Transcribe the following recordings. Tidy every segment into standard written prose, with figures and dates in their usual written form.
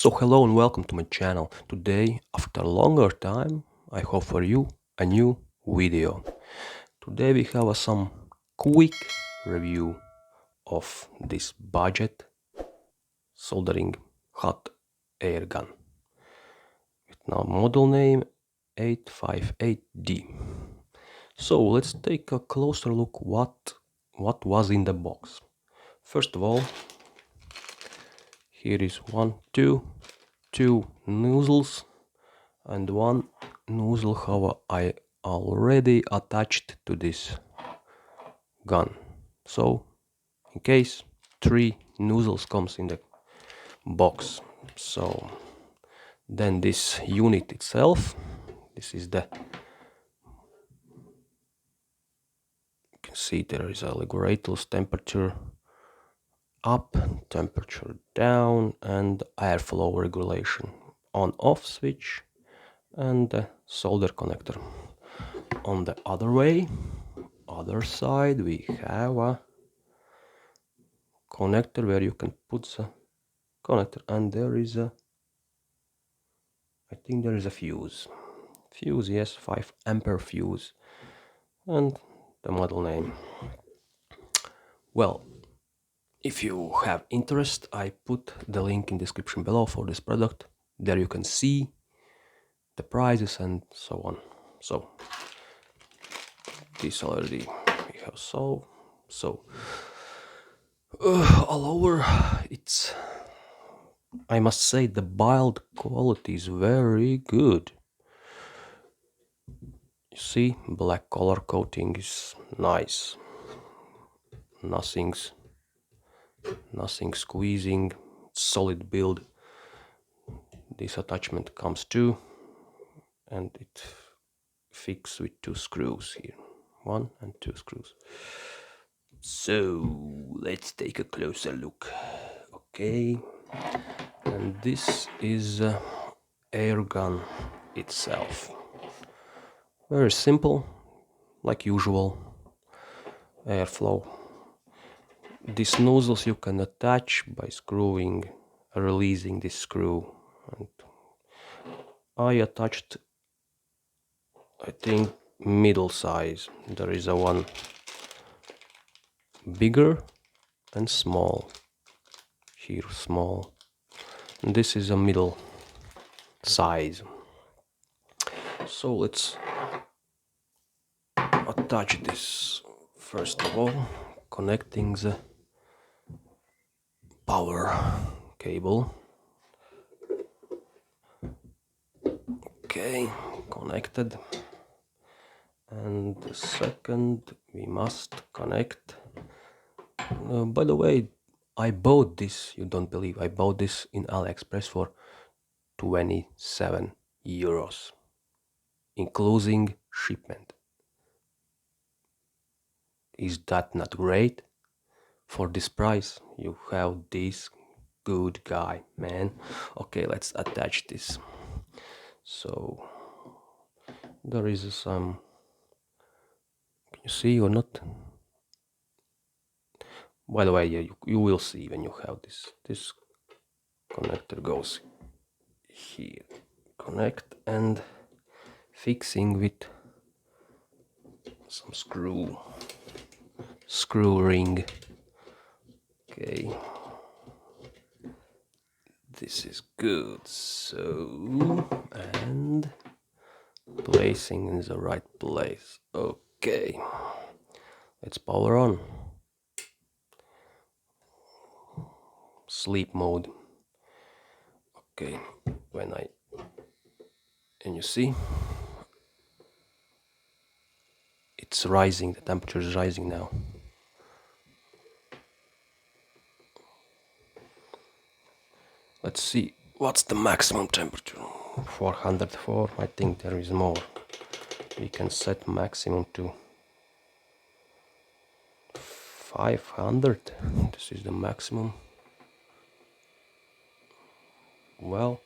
So hello and welcome to my channel. Today, after a longer time, I have for you a new video. Today we have some quick review of this budget soldering hot air gun. With now model name 858D. So let's take a closer look what was in the box. First of all, here is two nozzles, and one nozzle how I already attached to this gun. So in case 3 nozzles comes in the box. So then this unit itself, this is the, you can see there is a regulator's temperature up, temperature down, and airflow regulation on off switch, and the solder connector. On the other side we have a connector where you can put the connector, and there is a, I think there is a fuse, yes, 5 ampere fuse, and the model name. Well, if you have interest, I put the link in description below for this product. There you can see the prices and so on. So this already we have so all over. It's, I must say, the build quality is very good. You see, black color coating is nice. Nothing squeezing. Solid build. This attachment comes too, and it fixes with 2 screws here, 1 and 2 screws. So let's take a closer look. Okay, and this is air gun itself. Very simple, like usual, airflow. These nozzles you can attach by screwing, releasing this screw. And I attached, I think, middle size. There is a one bigger and small. Here small. And this is a middle size. So let's attach this first of all, connecting the power cable. Okay, connected. And the second we must connect. By the way, I bought this, you don't believe, I bought this in AliExpress for 27 euros, including shipment. Is that not great? For this price, you have this good guy, man. Okay, let's attach this. So there is some, can you see or not? By the way, yeah, you will see when you have this connector goes here, connect, and fixing with some screw ring. Okay, this is good. So, and placing in the right place. Okay, let's power on. Sleep mode. Okay, and you see it's rising, the temperature is rising now. Let's see what's the maximum temperature. 404. I think there is more. We can set maximum to 500. This is the maximum. Well,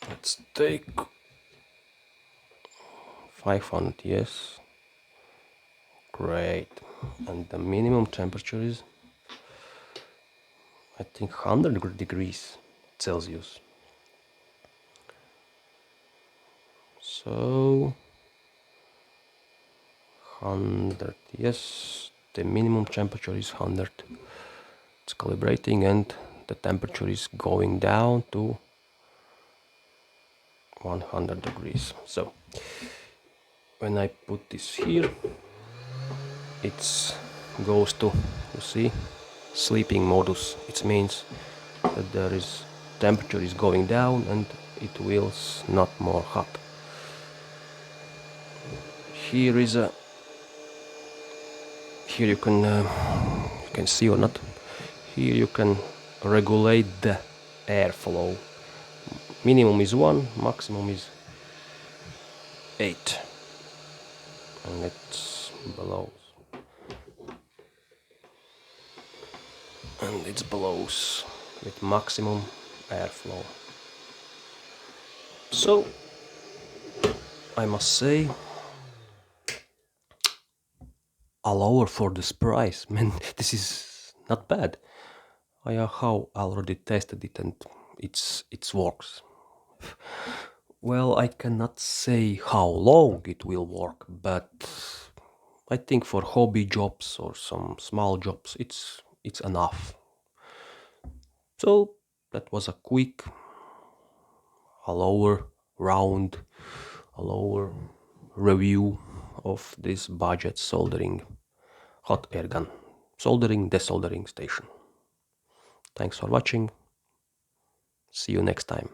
let's take 500. Yes, great. And the minimum temperature is I think 100 degrees Celsius. So 100, yes, the minimum temperature is 100. It's calibrating and the temperature is going down to 100 degrees. So when I put this here, it goes to, you see, sleeping modus. It means that there is temperature is going down and it will not more hot. Here is a, here you can see or not, here you can regulate the airflow. Minimum is 1, maximum is 8, and it's below, and it's below with maximum airflow. So I must say, a lower for this price, man, this is not bad. I have already tested it and it works. Well, I cannot say how long it will work, but I think for hobby jobs or some small jobs, it's enough. So that was a quick, a lower round, a lower review of this budget soldering hot air gun soldering desoldering station. Thanks for watching. See you next time.